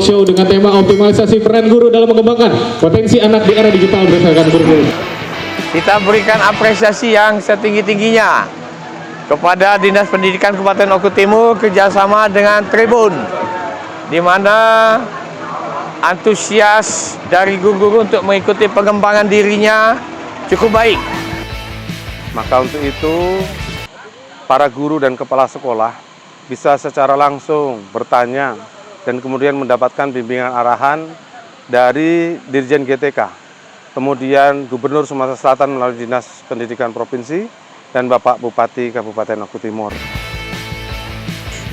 talk show dengan tema optimalisasi peran guru dalam mengembangkan potensi anak di era digital berdasarkan kurikulum. Kita berikan apresiasi yang setinggi-tingginya kepada Dinas Pendidikan Kabupaten Oku Timur kerjasama dengan Tribun, di mana antusias dari guru-guru untuk mengikuti pengembangan dirinya cukup baik. Maka untuk itu, para guru dan kepala sekolah bisa secara langsung bertanya dan kemudian mendapatkan bimbingan arahan dari Dirjen GTK, kemudian Gubernur Sumatera Selatan melalui Dinas Pendidikan Provinsi, dan Bapak Bupati Kabupaten Oku Timur.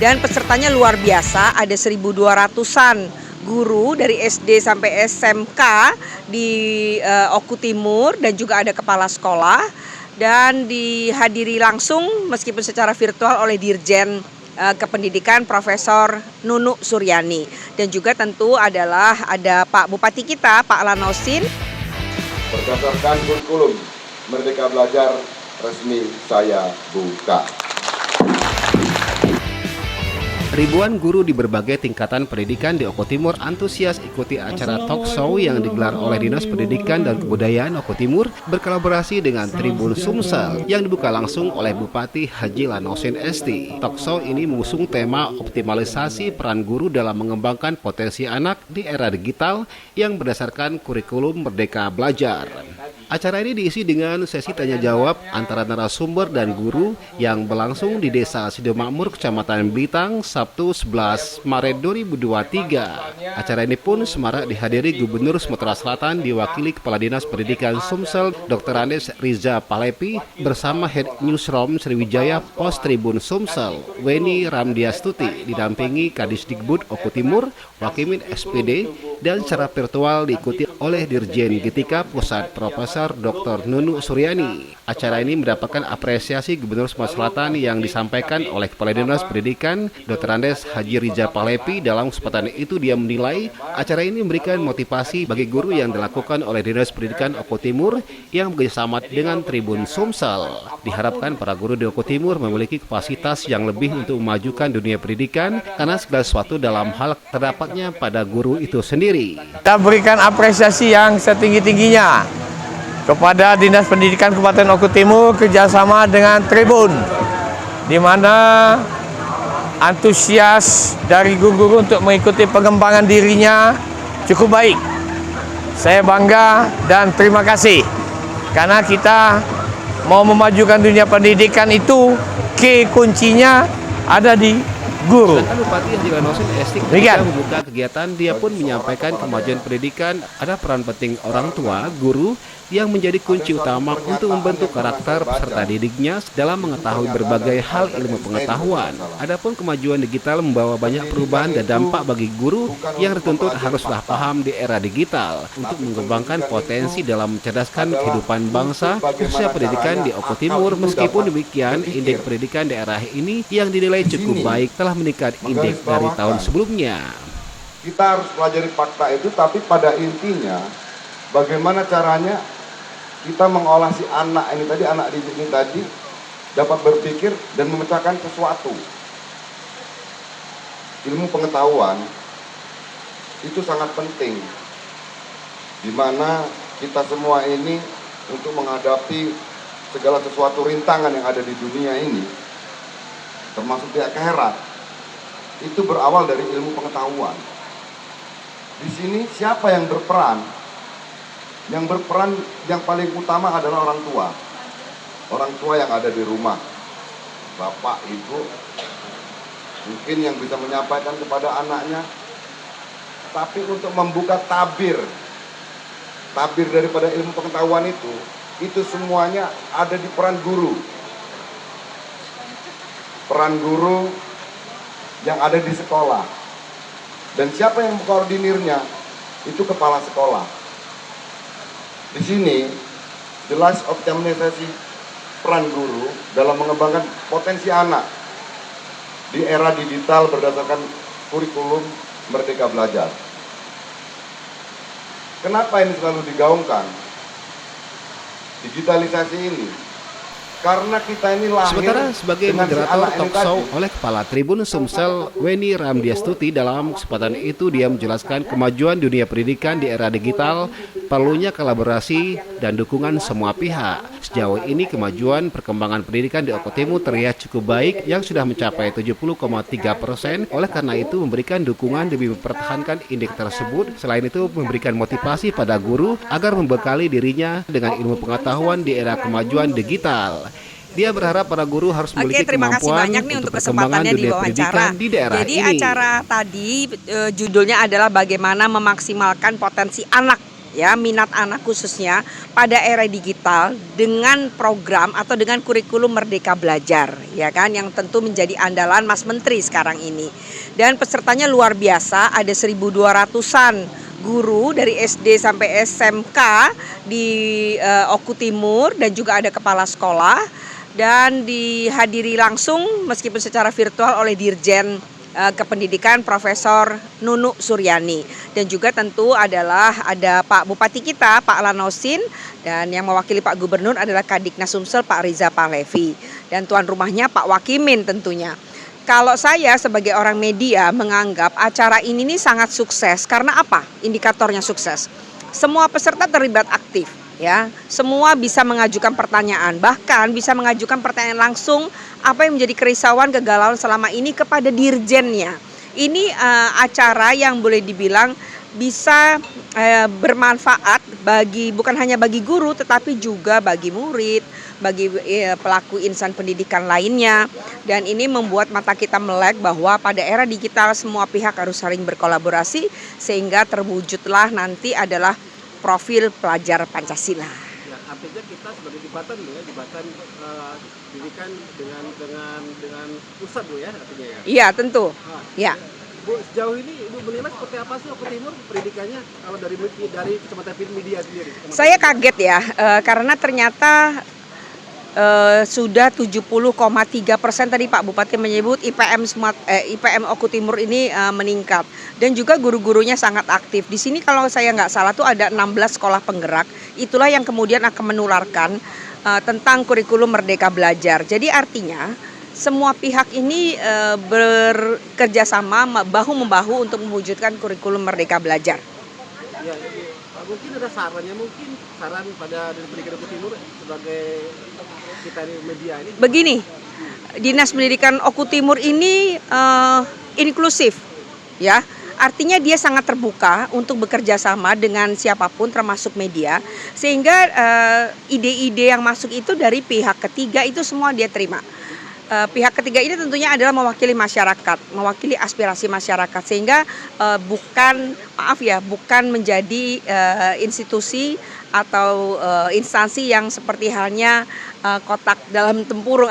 Dan pesertanya luar biasa, ada 1.200-an guru dari SD sampai SMK di Oku Timur dan juga ada kepala sekolah, dan dihadiri langsung meskipun secara virtual oleh Dirjen Kependidikan Profesor Nunu Suryani, dan juga tentu adalah ada Pak Bupati kita Pak Lanosin. Berdasarkan kurikulum Merdeka Belajar resmi saya buka. Ribuan guru di berbagai tingkatan pendidikan di Oku Timur antusias ikuti acara talk show yang digelar oleh Dinas Pendidikan dan Kebudayaan Oku Timur berkolaborasi dengan Tribun Sumsel yang dibuka langsung oleh Bupati Haji Lanosin ST. Talk show ini mengusung tema optimalisasi peran guru dalam mengembangkan potensi anak di era digital yang berdasarkan kurikulum Merdeka Belajar. Acara ini diisi dengan sesi tanya-jawab antara narasumber dan guru yang berlangsung di Desa Sidomakmur, Kecamatan Blitang, Sabtu 11 Maret 2023. Acara ini pun semarak dihadiri Gubernur Sumatera Selatan diwakili Kepala Dinas Pendidikan Sumsel, Dr. Andes Riza Palepi, bersama Head Newsroom Sriwijaya Pos Tribun Sumsel, Weni Ramdiastuti, didampingi Kadisdikbud Oku Timur, Wakimin SPD, dan secara virtual diikuti oleh Dirjen GTK Pusat Profesor Dr. Nunu Suryani. Acara ini mendapatkan apresiasi Gubernur Sumatera Selatan yang disampaikan oleh Kepala Dinas Pendidikan Dr. Andes Haji Riza Palepi. Dalam kesempatan itu dia menilai acara ini memberikan motivasi bagi guru yang dilakukan oleh Dinas Pendidikan Oku Timur yang bekerjasama dengan Tribun Sumsel. Diharapkan para guru di Oku Timur memiliki kapasitas yang lebih untuk memajukan dunia pendidikan karena segala sesuatu dalam hal terdapatnya pada guru itu sendiri. Kita berikan apresiasi yang setinggi-tingginya kepada Dinas Pendidikan Kabupaten Oku Timur kerjasama dengan Tribun, di mana antusias dari guru-guru untuk mengikuti pengembangan dirinya cukup baik. Saya bangga dan terima kasih karena kita mau memajukan dunia pendidikan itu kuncinya ada di guru. Bupati Haji Lanosin ST ketika membuka kegiatan, dia pun menyampaikan kemajuan pendidikan ada peran penting orang tua, guru yang menjadi kunci utama untuk membentuk karakter peserta didiknya dalam mengetahui berbagai hal ilmu pengetahuan. Adapun kemajuan digital membawa banyak perubahan dan dampak bagi guru yang dituntut haruslah paham di era digital untuk mengembangkan potensi dalam mencerdaskan kehidupan bangsa, khususnya pendidikan di Oku Timur. Meskipun demikian, indeks pendidikan daerah ini yang dinilai cukup baik telah meningkat indeks dari tahun sebelumnya. Kita harus pelajari fakta itu, tapi pada intinya bagaimana caranya kita mengolah si anak ini tadi, anak didik ini tadi dapat berpikir dan memecahkan sesuatu. Ilmu pengetahuan itu sangat penting, di mana kita semua ini untuk menghadapi segala sesuatu rintangan yang ada di dunia ini, termasuk di akhirat, itu berawal dari ilmu pengetahuan. Di sini siapa yang berperan? Yang berperan yang paling utama adalah orang tua. Orang tua yang ada di rumah. Bapak, ibu, mungkin yang bisa menyampaikan kepada anaknya. Tapi untuk membuka tabir daripada ilmu pengetahuan itu semuanya ada di peran guru. Peran guru yang ada di sekolah. Dan siapa yang mengkoordinirnya? Itu kepala sekolah. Di sini jelas optimalisasi peran guru dalam mengembangkan potensi anak di era digital berdasarkan kurikulum Merdeka Belajar. Kenapa ini selalu digaungkan? Digitalisasi ini Karena kita ini lahir Sementara sebagai dengan si moderator anak ini talk show tadi. oleh Kepala Tribun Sumsel Weni Ramdiastuti, dalam kesempatan itu dia menjelaskan kemajuan dunia pendidikan di era digital perlunya kolaborasi dan dukungan semua pihak. Sejauh ini kemajuan perkembangan pendidikan di Oko Timur terlihat cukup baik yang sudah mencapai 70,3%. Oleh karena itu memberikan dukungan demi mempertahankan indeks tersebut. Selain itu memberikan motivasi pada guru agar membekali dirinya dengan ilmu pengetahuan di era kemajuan digital. Dia berharap para guru harus memiliki terima kasih kemampuan banyak nih untuk untuk perkembangan kesempatannya di dunia wawancara. pendidikan di daerah Jadi ini. acara tadi judulnya adalah bagaimana memaksimalkan potensi anak, ya, minat anak khususnya pada era digital dengan program atau dengan kurikulum Merdeka Belajar, ya kan, yang tentu menjadi andalan Mas Menteri sekarang ini. Dan pesertanya luar biasa, ada 1.200-an guru dari SD sampai SMK di Oku Timur dan juga ada kepala sekolah, dan dihadiri langsung meskipun secara virtual oleh Dirjen Kependidikan Profesor Nunu Suryani, dan juga tentu adalah ada Pak Bupati kita Pak Lanosin, dan yang mewakili Pak Gubernur adalah Kadiknas Sumsel Pak Riza Pahlevi, dan tuan rumahnya Pak Wakimin tentunya. Kalau saya sebagai orang media menganggap acara ini nih sangat sukses karena apa? Indikatornya sukses. Semua peserta terlibat aktif. Ya, semua bisa mengajukan pertanyaan, bahkan bisa mengajukan pertanyaan langsung apa yang menjadi kerisauan kegalauan selama ini kepada dirjennya. Ini acara yang boleh dibilang bisa bermanfaat bagi bukan hanya bagi guru tetapi juga bagi murid, bagi pelaku insan pendidikan lainnya, dan ini membuat mata kita melek bahwa pada era digital semua pihak harus saling berkolaborasi sehingga terwujudlah nanti adalah profil pelajar Pancasila. Ya, artinya kita sebagai jembatan ya, jembatan pendidikan dengan pusat Bu ya, artinya ya. Iya, tentu. Ya. Bu, sejauh ini Ibu menilai seperti apa sih Oko Timur pendidikannya kalau dari kacamata media sendiri? Saya kaget ya, karena ternyata sudah 70,3% tadi Pak Bupati menyebut IPM Oku Timur ini meningkat, dan juga guru-gurunya sangat aktif. Di sini kalau saya nggak salah tuh ada 16 sekolah penggerak, itulah yang kemudian akan menularkan tentang kurikulum Merdeka Belajar. Jadi artinya semua pihak ini bekerja sama bahu-membahu untuk mewujudkan kurikulum Merdeka Belajar. Ya, mungkin ada saran pada Dinas Pendidikan Oku Timur sebagai kita di media ini. Begini, Dinas Pendidikan Oku Timur ini inklusif, ya. Artinya dia sangat terbuka untuk bekerja sama dengan siapapun termasuk media, sehingga ide-ide yang masuk itu dari pihak ketiga itu semua dia terima. Pihak ketiga ini tentunya adalah mewakili masyarakat, mewakili aspirasi masyarakat, sehingga bukan menjadi institusi atau instansi yang seperti halnya katak dalam tempurung,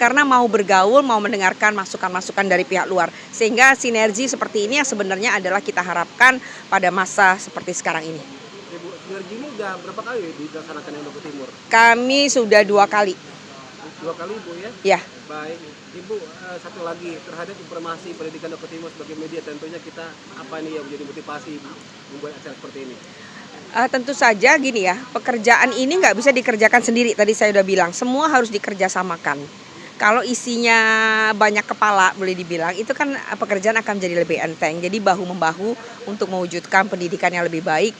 karena mau bergaul, mau mendengarkan masukan-masukan dari pihak luar, sehingga sinergi seperti ini yang sebenarnya adalah kita harapkan pada masa seperti sekarang ini. Ibu, sinergi ini udah berapa kali dilaksanakan di Oku Timur? Kami sudah 2 kali. 2 kali Bu ya? Ya. Baik, Ibu, satu lagi terhadap informasi pendidikan Oku Timur sebagai media, tentunya kita apa nih yang menjadi motivasi membuat acara seperti ini? Tentu saja gini ya, pekerjaan ini nggak bisa dikerjakan sendiri. Tadi saya udah bilang, semua harus dikerjasamakan. Kalau isinya banyak kepala, boleh dibilang, itu kan pekerjaan akan menjadi lebih enteng. Jadi bahu-membahu untuk mewujudkan pendidikan yang lebih baik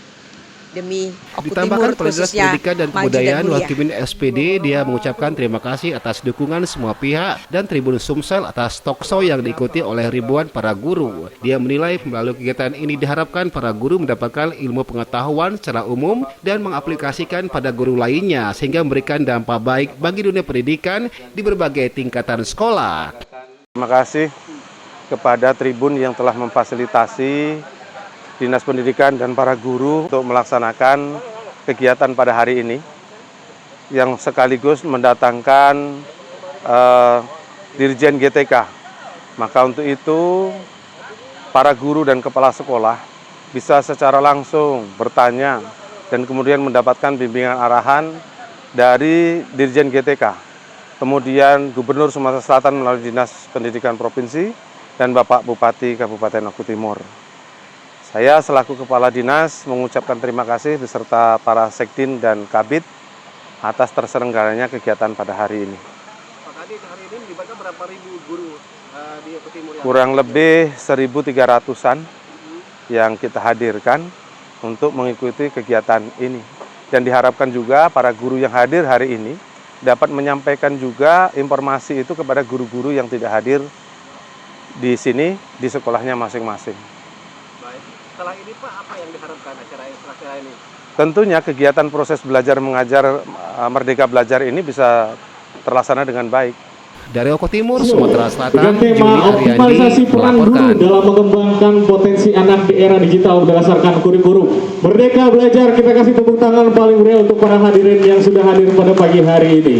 demi Oku Ditambahkan Timur, Kepala Dinas khususnya Pendidikan dan maju Kebudayaan mulia. Wakimin SPD, dia mengucapkan terima kasih atas dukungan semua pihak dan Tribun Sumsel atas talk show yang diikuti oleh ribuan para guru. Dia menilai melalui kegiatan ini diharapkan para guru mendapatkan ilmu pengetahuan secara umum dan mengaplikasikan pada guru lainnya sehingga memberikan dampak baik bagi dunia pendidikan di berbagai tingkatan sekolah. Terima kasih kepada Tribun yang telah memfasilitasi Dinas Pendidikan dan para guru untuk melaksanakan kegiatan pada hari ini yang sekaligus mendatangkan Dirjen GTK. Maka untuk itu para guru dan kepala sekolah bisa secara langsung bertanya dan kemudian mendapatkan bimbingan arahan dari Dirjen GTK. Kemudian Gubernur Sumatera Selatan melalui Dinas Pendidikan Provinsi dan Bapak Bupati Kabupaten Oku Timur. Saya selaku Kepala Dinas mengucapkan terima kasih beserta para Sekdin dan Kabid atas terselenggaranya kegiatan pada hari ini. Pak Kadi, hari ini melibatkan berapa ribu guru di Oko Timur? Kurang lebih 1.300-an yang kita hadirkan untuk mengikuti kegiatan ini. Dan diharapkan juga para guru yang hadir hari ini dapat menyampaikan juga informasi itu kepada guru-guru yang tidak hadir di sini, di sekolahnya masing-masing. Baik. Setelah ini Pak, apa yang diharapkan acara ini? Tentunya kegiatan proses belajar mengajar Merdeka Belajar ini bisa terlaksana dengan baik. Dari Oko Timur, Sumatera Dengan Selatan, tema Juni optimalisasi Ariandi peran guru melaporkan. dalam mengembangkan potensi anak di era digital berdasarkan kurikulum Merdeka Belajar. Kita kasih tepuk tangan paling meriah untuk para hadirin yang sudah hadir pada pagi hari ini.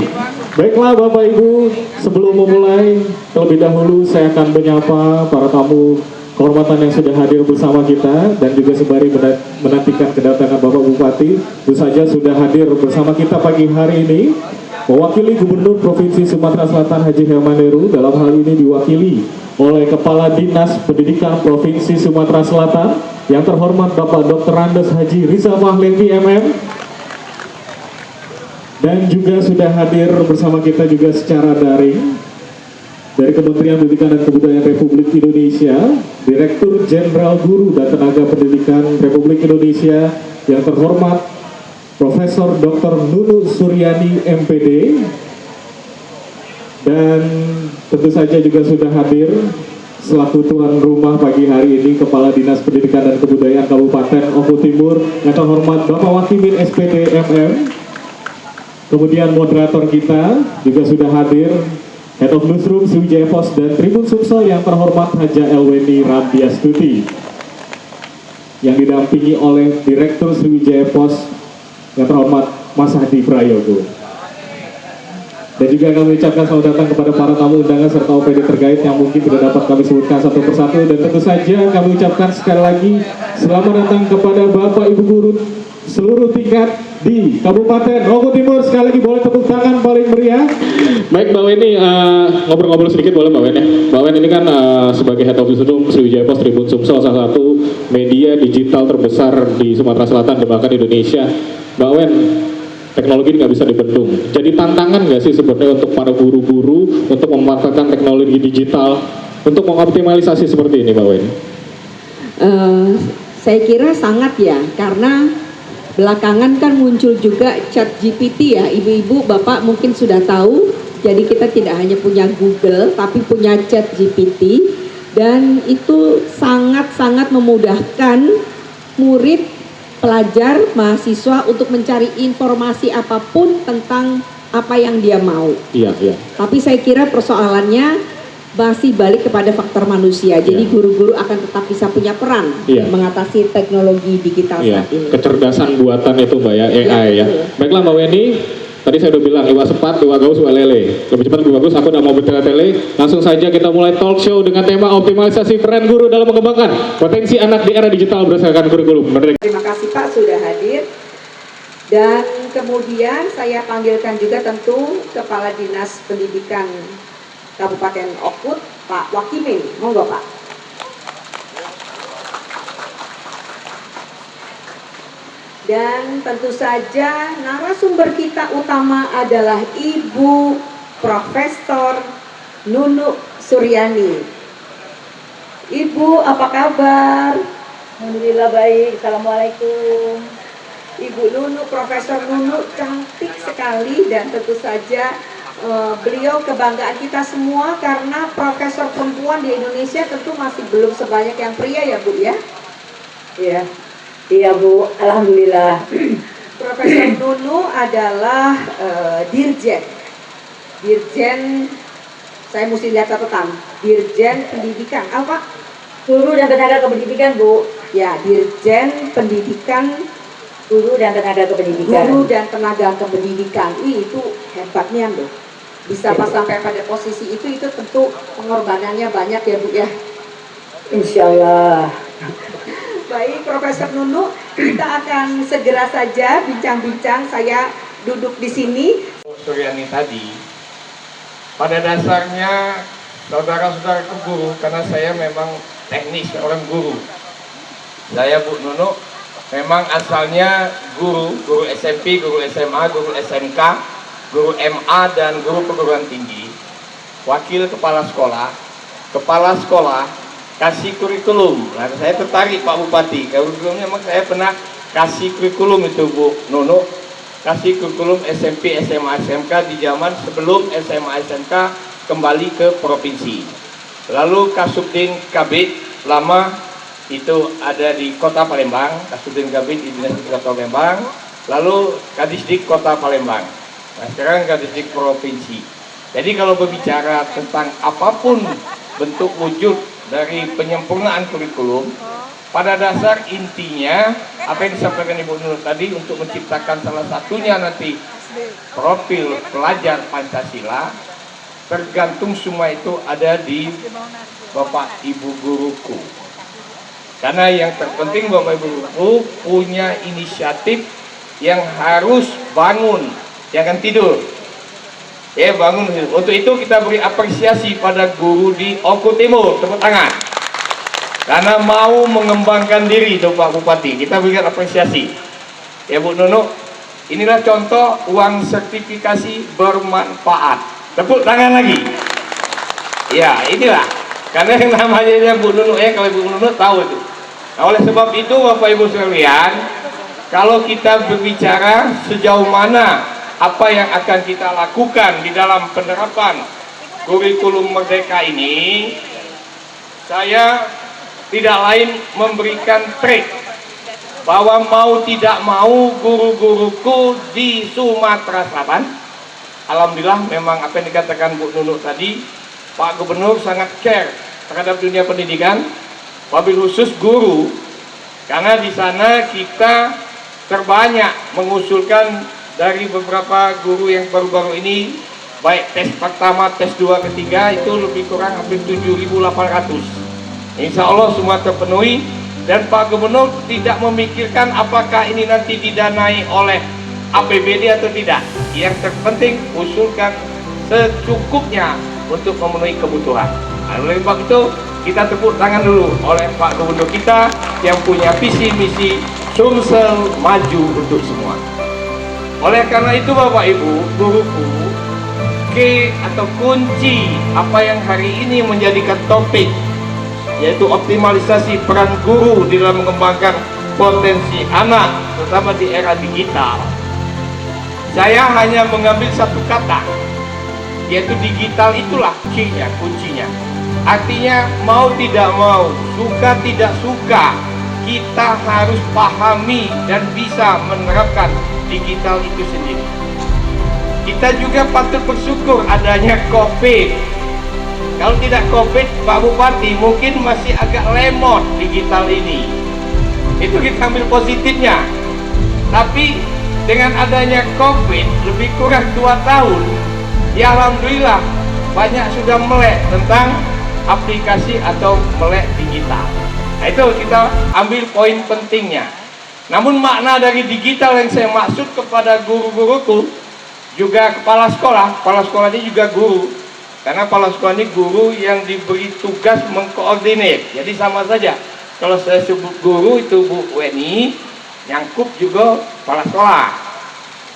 Baiklah Bapak Ibu, sebelum memulai terlebih dahulu saya akan menyapa para tamu kehormatan yang sudah hadir bersama kita dan juga sembari menantikan kedatangan Bapak Bupati. Tentu saja sudah hadir bersama kita pagi hari ini mewakili Gubernur Provinsi Sumatera Selatan Haji Hilman Heru, dalam hal ini diwakili oleh Kepala Dinas Pendidikan Provinsi Sumatera Selatan yang terhormat Bapak Dr. Andes Haji Rizal Mahlevi MM, dan juga sudah hadir bersama kita juga secara daring dari Kementerian Pendidikan dan Kebudayaan Republik Indonesia, Direktur Jenderal Guru dan Tenaga Pendidikan Republik Indonesia yang terhormat Profesor Dr. Nunu Suryani MPD, dan tentu saja juga sudah hadir selaku tuan rumah pagi hari ini Kepala Dinas Pendidikan dan Kebudayaan Kabupaten Oko Timur yang terhormat Bapak Wakimin SPD MM. Kemudian moderator kita juga sudah hadir Head of Newsroom Sriwijaya Post dan Tribun Sumsel yang terhormat Haja Elweni Rambiastuti, yang didampingi oleh Direktur Sriwijaya Post yang terhormat Mas Hadi Prayogo. Dan juga kami ucapkan selamat datang kepada para tamu undangan serta OPD terkait yang mungkin tidak dapat kami sebutkan satu persatu. Dan tentu saja kami ucapkan sekali lagi selamat datang kepada Bapak Ibu Guru seluruh tingkat di Kabupaten Oko Timur. Sekali lagi boleh tepuk tangan paling meriah. Baik Mbak Weni, ngobrol-ngobrol sedikit boleh Mbak Wen ya? Mbak Wen ini kan sebagai Head of Newsroom Sriwijaya Post Tribun Sumsel, salah satu media digital terbesar di Sumatera Selatan dan bahkan Indonesia. Mbak Wen, teknologi nggak bisa dibendung. Jadi tantangan nggak sih sebenarnya untuk para guru-guru untuk memanfaatkan teknologi digital untuk mengoptimalisasi seperti ini Mbak Wen? Saya kira sangat ya, karena belakangan kan muncul juga ChatGPT ya, ibu-ibu, bapak mungkin sudah tahu. Jadi kita tidak hanya punya Google, tapi punya ChatGPT, dan itu sangat-sangat memudahkan murid, pelajar, mahasiswa untuk mencari informasi apapun tentang apa yang dia mau. Iya, iya. Tapi saya kira persoalannya masih balik kepada faktor manusia. Jadi guru-guru akan tetap bisa punya peran mengatasi teknologi digital saat ini. Kecerdasan buatan itu Mbak ya, AI ya. Baiklah Mbak Weni, tadi saya udah bilang iwa sepat, iwa gaus, iwa lele. Lebih cepat lebih bagus, aku udah mau bertele-tele. Langsung saja kita mulai talk show dengan tema optimalisasi peran guru dalam mengembangkan potensi anak di era digital berdasarkan kurikulum Merdeka. Terima kasih Pak sudah hadir. Dan kemudian saya panggilkan juga tentu Kepala Dinas Pendidikan Kabupaten Okut, Pak Wakimin. Monggo Pak. Dan tentu saja narasumber kita utama adalah Ibu Profesor Nunu Suryani. Ibu, apa kabar? Alhamdulillah baik. Assalamualaikum. Ibu Nunu, Profesor Nunu cantik sekali, dan tentu saja beliau kebanggaan kita semua karena profesor perempuan di Indonesia tentu masih belum sebanyak yang pria ya Bu ya? Iya. Iya Bu, alhamdulillah. Profesor Nunu adalah Dirjen, saya mesti lihat catatan, Dirjen Pendidikan, apa? Guru dan tenaga kependidikan Bu. Ya, Dirjen Pendidikan, Guru dan tenaga kependidikan. Guru dan Tenaga Kependidikan. Itu hebatnya loh. Bisa pas sampai pada posisi itu tentu pengorbanannya banyak ya Bu ya? Insya Allah. Baik Profesor Nunu, kita akan segera saja bincang-bincang. Saya duduk di sini. Suryani tadi, pada dasarnya saudara-saudaraku guru, karena saya memang teknis orang guru. Saya Bu Nunu memang asalnya guru SMP, guru SMA, guru SMK, guru MA, dan guru perguruan tinggi, wakil kepala sekolah kasih kurikulum. Nah, saya tertarik Pak Bupati, kurikulumnya memang saya pernah kasih kurikulum itu Bu Nunu, kasih kurikulum SMP, SMA, SMK di zaman sebelum SMA, SMK kembali ke provinsi. Lalu Kasubdin Kabid lama itu ada di Kota Palembang, Kasubdin Kabid di Dinas Kota Palembang, lalu Kadisdik Kota Palembang. Nah, sekarang Kadisdik Provinsi. Jadi kalau berbicara tentang apapun bentuk wujud dari penyempurnaan kurikulum, pada dasar intinya apa yang disampaikan Ibu Nur tadi untuk menciptakan salah satunya nanti profil pelajar Pancasila, tergantung semua itu ada di Bapak Ibu guruku. Karena yang terpenting Bapak Ibu guru punya inisiatif yang harus bangun, jangan tidur. Ya, bangun. Untuk itu kita beri apresiasi pada guru di Oku Timur, tepuk tangan. Karena mau mengembangkan diri itu Pak Bupati, kita berikan apresiasi. Ya Bu Nunu, inilah contoh uang sertifikasi bermanfaat. Tepuk tangan lagi. Ya, inilah. Karena yang namanya Bu Nunu, kalau Bu Nunu tahu itu. Nah, oleh sebab itu Bapak Ibu sekalian, kalau kita berbicara sejauh mana apa yang akan kita lakukan di dalam penerapan kurikulum Merdeka ini, saya tidak lain memberikan trik bahwa mau tidak mau guru-guruku di Sumatera Selatan, alhamdulillah memang apa yang dikatakan Bu Nunu tadi, Pak Gubernur sangat care terhadap dunia pendidikan, wabil khusus guru, karena di sana kita terbanyak mengusulkan dari beberapa guru yang baru-baru ini, baik tes pertama, tes 2, ketiga itu lebih kurang hampir 7.800. Insya Allah semua terpenuhi, dan Pak Gubernur tidak memikirkan apakah ini nanti didanai oleh APBD atau tidak. Yang terpenting usulkan secukupnya untuk memenuhi kebutuhan. Nah, oleh sebab itu kita tepuk tangan dulu oleh Pak Gubernur kita yang punya visi misi Sumsel maju untuk semua. Oleh karena itu Bapak Ibu guruku, atau kunci apa yang hari ini menjadikan topik, yaitu optimalisasi peran guru di dalam mengembangkan potensi anak, terutama di era digital. Saya hanya mengambil satu kata, yaitu digital. Itulah key-nya, kuncinya. Artinya mau tidak mau, suka tidak suka, kita harus pahami dan bisa menerapkan digital itu sendiri. Kita juga patut bersyukur adanya COVID. Kalau tidak COVID, Pak Bupati mungkin masih agak lemot digital ini. Itu kita ambil positifnya. Tapi dengan adanya COVID lebih kurang 2 tahun, ya alhamdulillah banyak sudah melek tentang aplikasi atau melek digital. Nah, itu kita ambil poin pentingnya. Namun makna dari digital yang saya maksud kepada guru-guruku, juga kepala sekolah ini juga guru. Karena kepala sekolah ini guru yang diberi tugas mengkoordinir. Jadi sama saja. Kalau saya sebut guru itu Bu Weni, nyangkup juga kepala sekolah.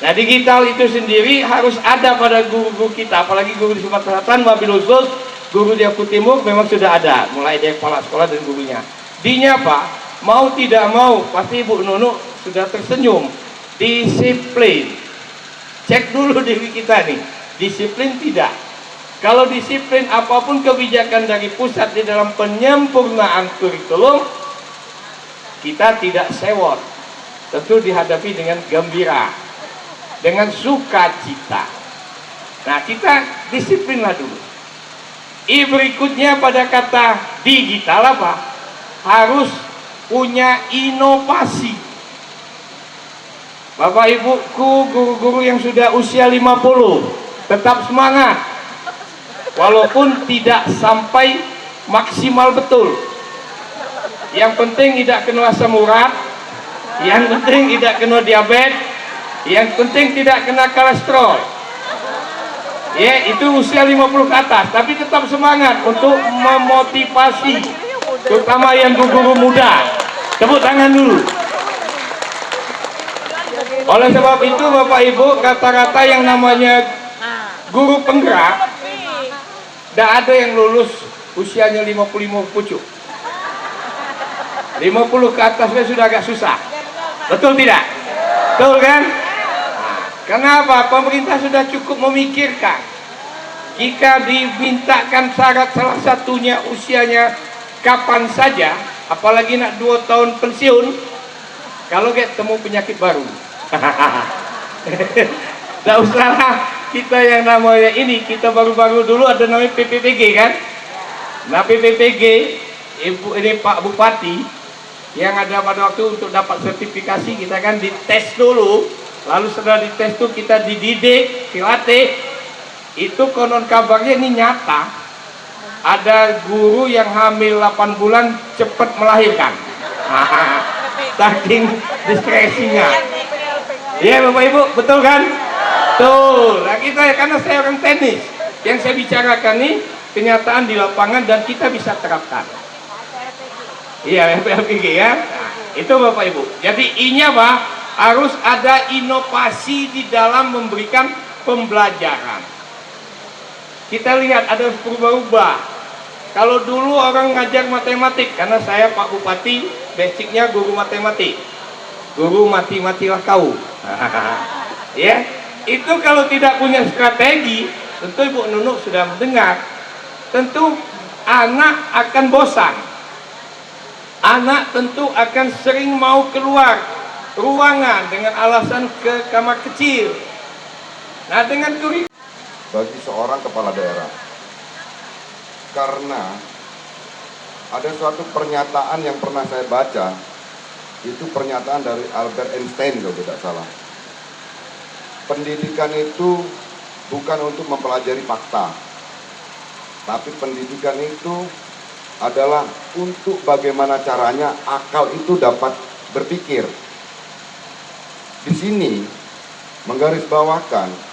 Nah, digital itu sendiri harus ada pada guru-guru kita, apalagi guru di Sumatera Selatan, wabil khusus guru di Oku Timur memang sudah ada, mulai dari kepala sekolah dan gurunya. Dinya Pak, mau tidak mau, pasti Ibu Nunu sudah tersenyum. Disiplin. Cek dulu diri kita nih, disiplin tidak. Kalau disiplin, apapun kebijakan dari pusat di dalam penyempurnaan kurikulum, kita tidak sewot. Tentu dihadapi dengan gembira, dengan sukacita. Nah, kita disiplinlah dulu. Berikutnya pada kata digital apa? Harus punya inovasi. Bapak Ibuku, guru-guru yang sudah usia 50, tetap semangat. Walaupun tidak sampai maksimal betul. Yang penting tidak kena asam urat, yang penting tidak kena diabetes, yang penting tidak kena kolesterol. Ya, itu usia 50 ke atas, tapi tetap semangat untuk memotivasi, terutama yang guru muda. Tepuk tangan dulu. Oleh sebab itu Bapak Ibu, kata-kata yang namanya guru penggerak, tidak ada yang lulus usianya 55 pucuk. 50 ke atasnya sudah agak susah. Betul tidak? Betul kan? Nah, kenapa? Pemerintah sudah cukup memikirkan. Jika dimintakan syarat salah satunya usianya kapan saja, apalagi nak 2 tahun pensiun, kalau ketemu penyakit baru. Tidak usahlah kita yang namanya ini, kita baru-baru dulu ada namanya PPPG kan. Nah PPPG, Ibu ini Pak Bupati, yang ada pada waktu untuk dapat sertifikasi kita kan dites dulu, lalu setelah dites itu kita dididik, dilatih. Itu konon kabarnya ini nyata, ada guru yang hamil 8 bulan cepat melahirkan. Saking diskresinya. Iya Bapak Ibu, betul kan? Betul. Nah kita, karena saya orang teknis, yang saya bicarakan ini kenyataan di lapangan dan kita bisa terapkan. Iya, PPPG ya. Nah, itu Bapak Ibu. Jadi I-nya apa? Harus ada inovasi di dalam memberikan pembelajaran. Kita lihat ada berubah-ubah. Kalau dulu orang ngajar matematik, karena saya Pak Bupati basicnya guru matematik. Guru mati-matilah kau. Ya, itu kalau tidak punya strategi, tentu Ibu Nunuk sudah mendengar, tentu anak akan bosan. Anak tentu akan sering mau keluar ruangan dengan alasan ke kamar kecil. Nah dengan kurikulum bagi seorang kepala daerah, karena ada suatu pernyataan yang pernah saya baca, itu pernyataan dari Albert Einstein kalau tidak salah. Pendidikan itu bukan untuk mempelajari fakta, tapi pendidikan itu adalah untuk bagaimana caranya akal itu dapat berpikir. Di sini menggarisbawakan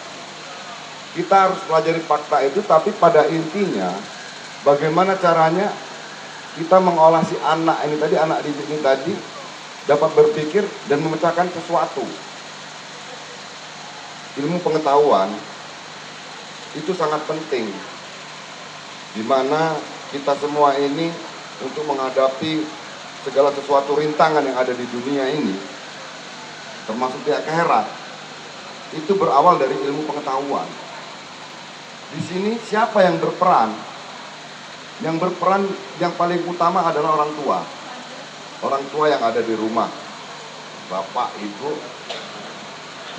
kita harus pelajari fakta itu, tapi pada intinya bagaimana caranya kita mengolah si anak ini tadi, anak didik ini tadi dapat berpikir dan memecahkan sesuatu. Ilmu pengetahuan itu sangat penting, di mana kita semua ini untuk menghadapi segala sesuatu rintangan yang ada di dunia ini, termasuk di akhirat, itu berawal dari ilmu pengetahuan. Di sini siapa yang berperan? Yang berperan yang paling utama adalah orang tua. Orang tua yang ada di rumah. Bapak, ibu,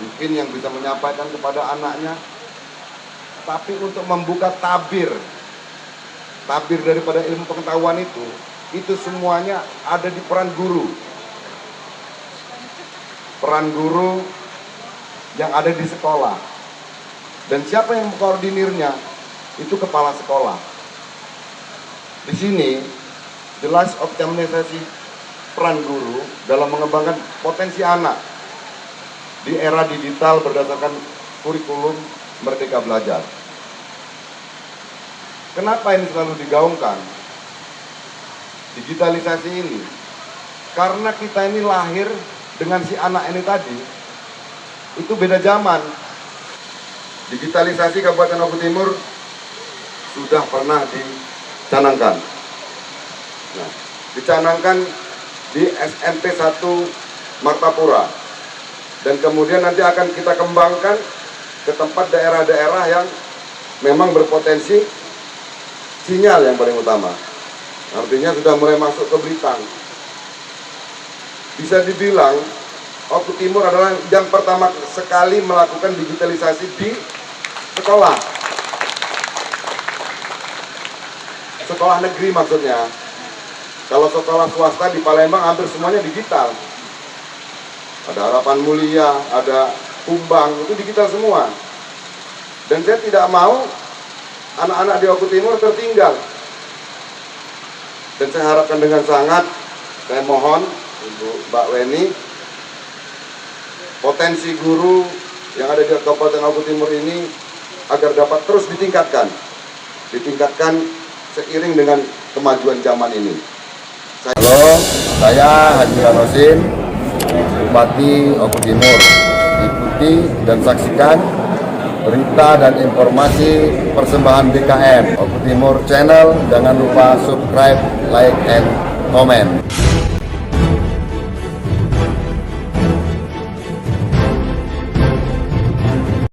mungkin yang bisa menyampaikan kepada anaknya. Tapi untuk membuka tabir daripada ilmu pengetahuan itu semuanya ada di peran guru. Peran guru yang ada di sekolah. Dan siapa yang mengkoordinirnya? Itu kepala sekolah. Di sini jelas optimalisasi peran guru dalam mengembangkan potensi anak di era digital berdasarkan kurikulum Merdeka Belajar. Kenapa ini selalu digaungkan? Digitalisasi ini. Karena kita ini lahir dengan si anak ini tadi, itu beda zaman. Digitalisasi Kabupaten Oku Timur sudah pernah dicanangkan. Nah, dicanangkan di SMP 1 Martapura. Dan kemudian nanti akan kita kembangkan ke tempat daerah-daerah yang memang berpotensi sinyal yang paling utama. Artinya sudah mulai masuk ke Blitar. Bisa dibilang Oku Timur adalah yang pertama sekali melakukan digitalisasi di sekolah. Sekolah negeri maksudnya. Kalau sekolah swasta di Palembang hampir semuanya digital. Ada Harapan Mulia, ada Kumbang, itu digital semua. Dan saya tidak mau anak-anak di Oku Timur tertinggal. Dan saya harapkan dengan sangat, saya mohon Ibu Mbak Weni, potensi guru yang ada di Kabupaten Oku Timur ini agar dapat terus ditingkatkan seiring dengan kemajuan zaman ini. Halo, saya Haji Ranosin, Bupati Oku Timur. ikuti dan saksikan berita dan informasi persembahan BKM Oku Timur Channel. Jangan lupa subscribe, like, and comment.